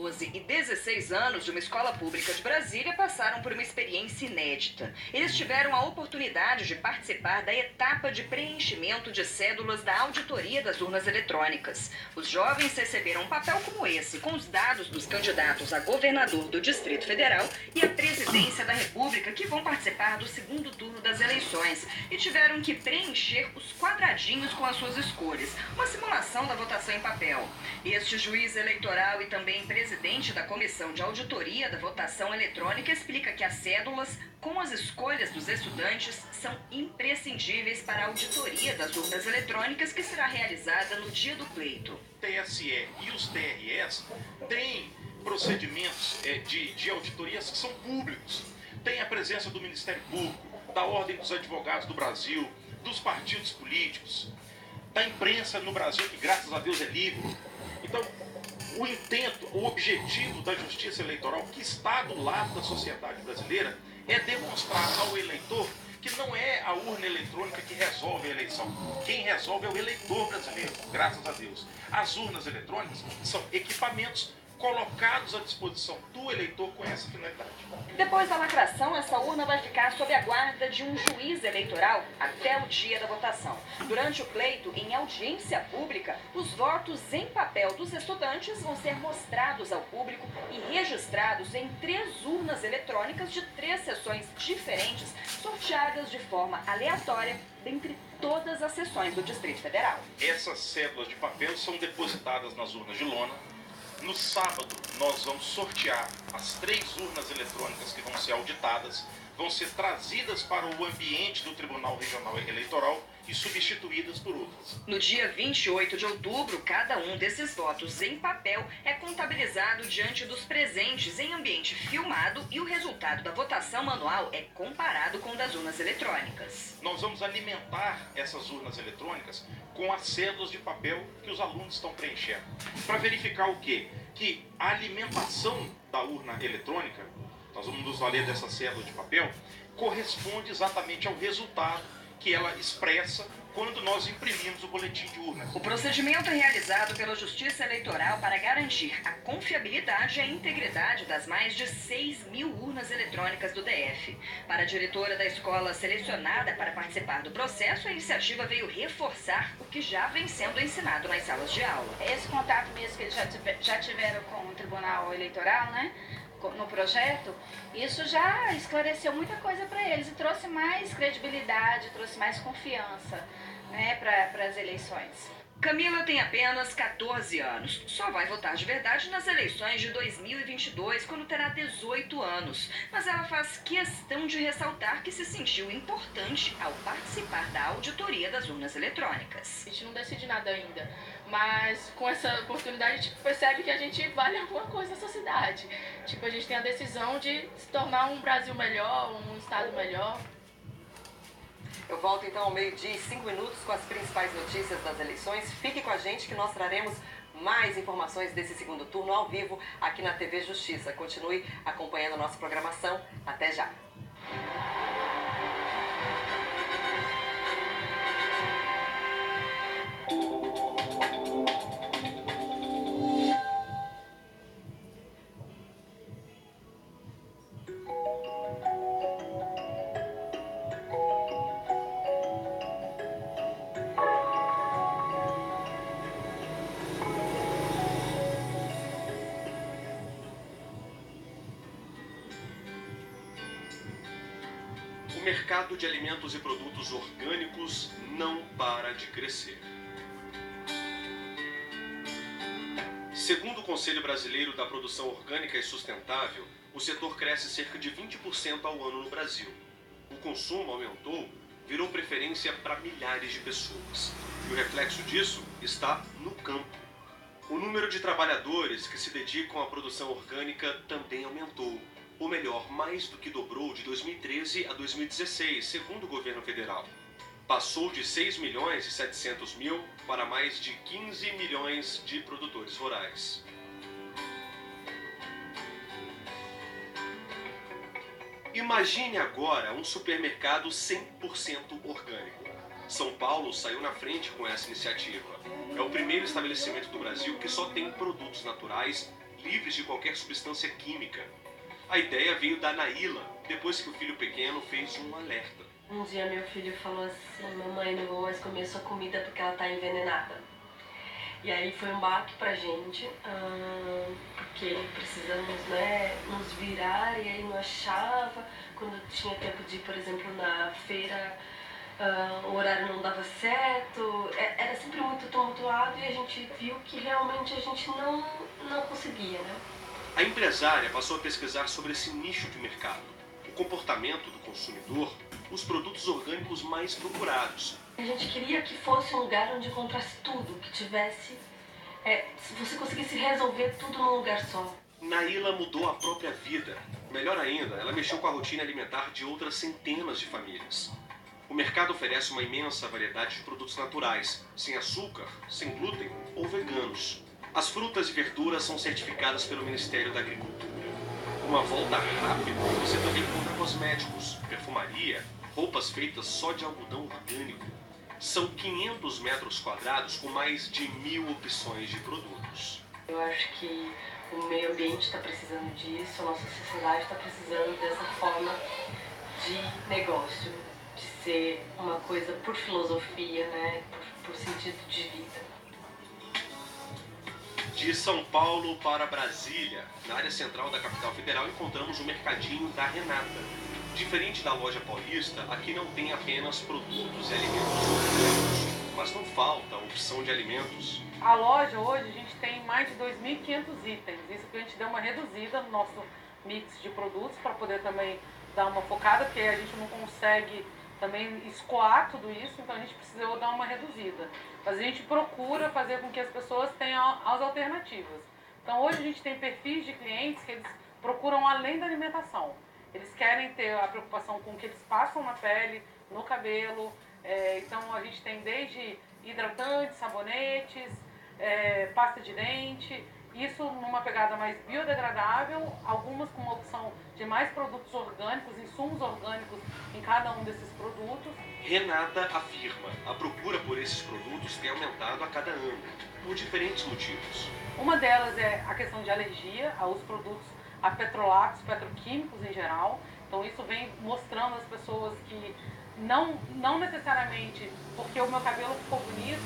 12 e 16 anos de uma escola pública de Brasília passaram por uma experiência inédita. Eles tiveram a oportunidade de participar da etapa de preenchimento de cédulas da auditoria das urnas eletrônicas. Os jovens receberam um papel como esse, com os dados dos candidatos a governador do Distrito Federal e a presidência da República, que vão participar do segundo turno das eleições, e tiveram que preencher os quadradinhos com as suas escolhas, uma simulação da votação em papel. Este juiz eleitoral e também presidente da Comissão de Auditoria da Votação Eletrônica explica que as cédulas com as escolhas dos estudantes são imprescindíveis para a auditoria das urnas eletrônicas, que será realizada no dia do pleito. O TSE e os TREs têm procedimentos de auditorias que são públicos. Tem a presença do Ministério Público, da Ordem dos Advogados do Brasil, dos partidos políticos, da imprensa no Brasil, que graças a Deus é livre. Então, o intento, o objetivo da justiça eleitoral, que está do lado da sociedade brasileira, é demonstrar ao eleitor que não é a urna eletrônica que resolve a eleição. Quem resolve é o eleitor brasileiro, graças a Deus. As urnas eletrônicas são equipamentos colocados à disposição do eleitor com essa finalidade. Depois da lacração, essa urna vai ficar sob a guarda de um juiz eleitoral até o dia da votação. Durante o pleito, em audiência pública, os votos em papel dos estudantes vão ser mostrados ao público e registrados em 3 urnas eletrônicas de 3 sessões diferentes, sorteadas de forma aleatória dentre todas as sessões do Distrito Federal. Essas cédulas de papel são depositadas nas urnas de lona. No sábado, nós vamos sortear as 3 urnas eletrônicas que vão ser auditadas, vão ser trazidas para o ambiente do Tribunal Regional Eleitoral e substituídas por outras. No dia 28 de outubro, cada um desses votos em papel é contabilizado diante dos presentes em ambiente filmado e o resultado da votação manual é comparado com o das urnas eletrônicas. Nós vamos alimentar essas urnas eletrônicas com as cédulas de papel que os alunos estão preenchendo. Para verificar o quê? Que a alimentação da urna eletrônica, nós vamos nos valer dessa cédula de papel, corresponde exatamente ao resultado que ela expressa quando nós imprimimos o boletim de urnas. O procedimento é realizado pela Justiça Eleitoral para garantir a confiabilidade e a integridade das mais de 6.000 urnas eletrônicas do DF. Para a diretora da escola selecionada para participar do processo, a iniciativa veio reforçar o que já vem sendo ensinado nas salas de aula. Esse contato mesmo que eles já tiveram com o Tribunal Eleitoral, né? No projeto, isso já esclareceu muita coisa para eles e trouxe mais credibilidade, trouxe mais confiança, né, para as eleições. Camila tem apenas 14 anos. Só vai votar de verdade nas eleições de 2022, quando terá 18 anos. Mas ela faz questão de ressaltar que se sentiu importante ao participar da auditoria das urnas eletrônicas. A gente não decide nada ainda, mas com essa oportunidade a gente percebe que a gente vale alguma coisa nessa cidade. Tipo, a gente tem a decisão de se tornar um Brasil melhor, um estado melhor. Eu volto então ao 12h05 com as principais notícias das eleições. Fique com a gente que nós traremos mais informações desse segundo turno ao vivo aqui na TV Justiça. Continue acompanhando a nossa programação. Até já! O mercado de alimentos e produtos orgânicos não para de crescer. Segundo o Conselho Brasileiro da Produção Orgânica e Sustentável, o setor cresce cerca de 20% ao ano no Brasil. O consumo aumentou, virou preferência para milhares de pessoas. E o reflexo disso está no campo. O número de trabalhadores que se dedicam à produção orgânica também aumentou. Ou melhor, mais do que dobrou de 2013 a 2016, segundo o governo federal. Passou de 6.700.000 para mais de 15 milhões de produtores rurais. Imagine agora um supermercado 100% orgânico. São Paulo saiu na frente com essa iniciativa. É o primeiro estabelecimento do Brasil que só tem produtos naturais livres de qualquer substância química. A ideia veio da Naíla, depois que o filho pequeno fez um alerta. Um dia meu filho falou assim: mamãe, não vou mais comer sua comida porque ela tá envenenada. E aí foi um baque pra gente, porque precisamos, né, nos virar, e aí não achava. Quando tinha tempo de ir, por exemplo, na feira, o horário não dava certo, era sempre muito tumultuado, e a gente viu que realmente a gente não conseguia, né? A empresária passou a pesquisar sobre esse nicho de mercado, o comportamento do consumidor, os produtos orgânicos mais procurados. A gente queria que fosse um lugar onde encontrasse tudo, que tivesse, se você conseguisse resolver tudo num lugar só. Naíla mudou a própria vida. Melhor ainda, ela mexeu com a rotina alimentar de outras centenas de famílias. O mercado oferece uma imensa variedade de produtos naturais, sem açúcar, sem glúten ou veganos. As frutas e verduras são certificadas pelo Ministério da Agricultura. Uma volta rápida, você também encontra cosméticos, perfumaria, roupas feitas só de algodão orgânico. São 500 metros quadrados com mais de 1000 opções de produtos. Eu acho que o meio ambiente está precisando disso, a nossa sociedade está precisando dessa forma de negócio, de ser uma coisa por filosofia, né, por sentido de vida. De São Paulo para Brasília, na área central da capital federal, encontramos o mercadinho da Renata. Diferente da loja paulista, aqui não tem apenas produtos e alimentos orgânicos, mas não falta opção de alimentos. A loja hoje a gente tem mais de 2.500 itens, isso que a gente deu uma reduzida no nosso mix de produtos para poder também dar uma focada, porque a gente não consegue também escoar tudo isso, então a gente precisou dar uma reduzida. Mas a gente procura fazer com que as pessoas tenham as alternativas. Então hoje a gente tem perfis de clientes que eles procuram além da alimentação. Eles querem ter a preocupação com o que eles passam na pele, no cabelo. Então a gente tem desde hidratantes, sabonetes, pasta de dente, isso numa pegada mais biodegradável, algumas com uma opção de mais produtos orgânicos, insumos orgânicos em cada um desses produtos. Renata afirma, a procura por esses produtos tem aumentado a cada ano, por diferentes motivos. Uma delas é a questão de alergia aos produtos a petrolatos, petroquímicos em geral. Então isso vem mostrando às pessoas que não necessariamente porque o meu cabelo ficou bonito,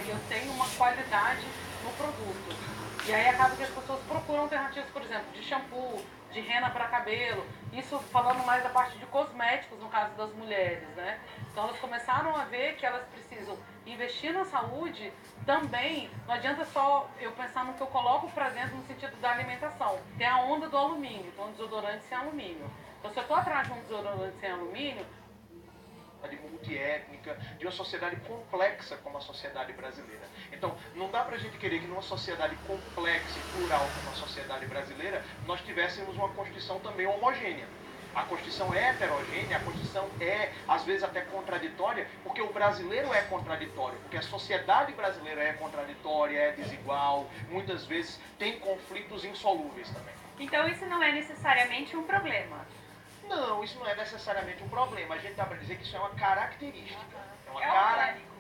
eu tenho uma qualidade no produto. E aí acaba que as pessoas procuram alternativas, por exemplo, de shampoo, de rena para cabelo, isso falando mais da parte de cosméticos, no caso das mulheres, né? Então elas começaram a ver que elas precisam investir na saúde também. Não adianta só eu pensar no que eu coloco para dentro no sentido da alimentação. Tem a onda do alumínio, então desodorante sem alumínio. Então se eu estou atrás de um desodorante sem alumínio, multiétnica, de uma sociedade complexa como a sociedade brasileira. Então, não dá pra gente querer que numa sociedade complexa e plural como a sociedade brasileira, nós tivéssemos uma Constituição também homogênea. A Constituição é heterogênea, a Constituição é, às vezes, até contraditória, porque o brasileiro é contraditório, porque a sociedade brasileira é contraditória, é desigual, muitas vezes tem conflitos insolúveis também. Então isso não é necessariamente um problema. Não, isso não é necessariamente um problema. A gente dá para dizer que isso é uma característica.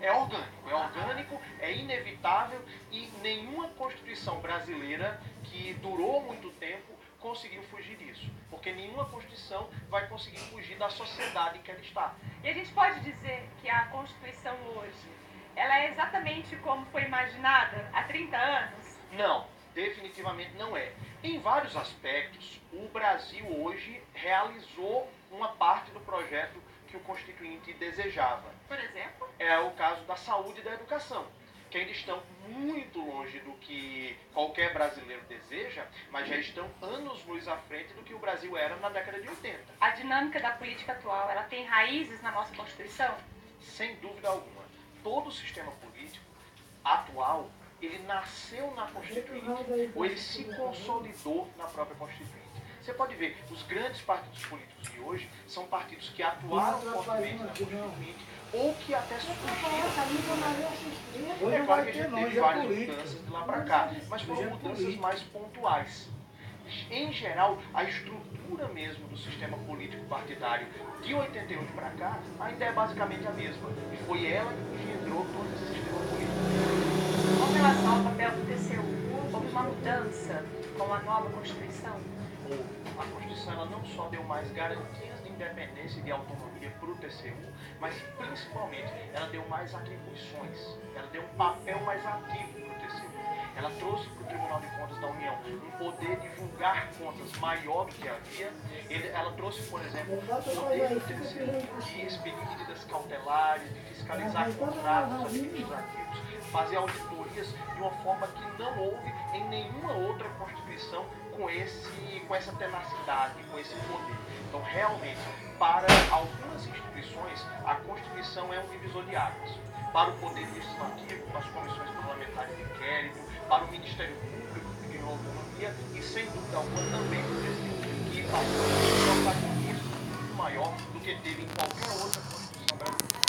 É orgânico, é inevitável e nenhuma Constituição brasileira que durou muito tempo conseguiu fugir disso. Porque nenhuma Constituição vai conseguir fugir da sociedade que ela está. E a gente pode dizer que a Constituição hoje, ela é exatamente como foi imaginada há 30 anos? Não, definitivamente não é. Em vários aspectos, o Brasil hoje realizou uma parte do projeto que o Constituinte desejava. Por exemplo? É o caso da saúde e da educação, que ainda estão muito longe do que qualquer brasileiro deseja, mas já estão anos-luz à frente do que o Brasil era na década de 80. A dinâmica da política atual, ela tem raízes na nossa Constituição? Sem dúvida alguma. Todo o sistema político atual, ele nasceu na Constituinte, ou ele se consolidou na própria Constituinte. Você pode ver, os grandes partidos políticos de hoje são partidos que atuaram fortemente na Constituinte, ou que até surgiram. É claro que a gente teve várias mudanças de lá para cá, mas foram mudanças mais pontuais. Em geral, a estrutura mesmo do sistema político partidário de 88 para cá ainda é basicamente a mesma. E foi ela que engendrou todo esse sistema político. Com relação ao papel do TCU, houve uma mudança com a nova Constituição? A Constituição ela não só deu mais garantias de independência e de autonomia para o TCU, mas principalmente ela deu mais atribuições, ela deu um papel mais ativo para o TCU. Ela trouxe para o Tribunal de Contas da União um poder de julgar contas maior do que havia. Ela trouxe, por exemplo, o poder do TCU de expedir medidas cautelares, de fiscalizar contratos administrativos, fazer auditorias de uma forma que não houve em nenhuma outra Constituição com essa tenacidade, com esse poder. Então, realmente, para algumas instituições, a Constituição é um divisor de águas. Para o Poder Legislativo, para as comissões parlamentares de inquérito, para o Ministério Público, que ganhou autonomia, e sem dúvida alguma também para o presidente, que passou um protagonismo muito maior do que teve em qualquer outra Constituição brasileira.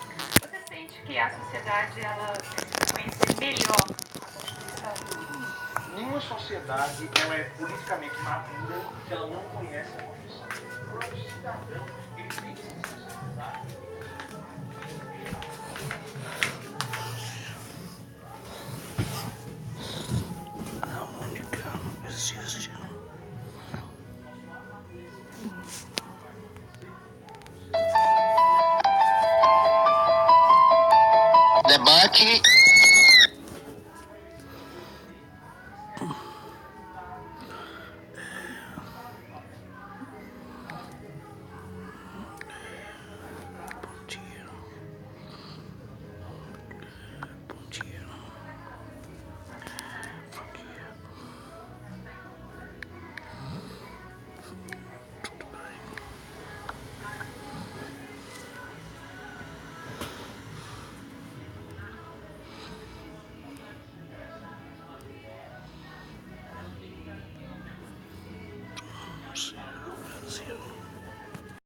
Você sente que a sociedade ela conhece melhor a Constituição? Nenhuma sociedade ela é politicamente madura se ela não conhece a Constituição. O próprio cidadão, ele tem que se sensibilizar. A única existe. Debate. Brasil.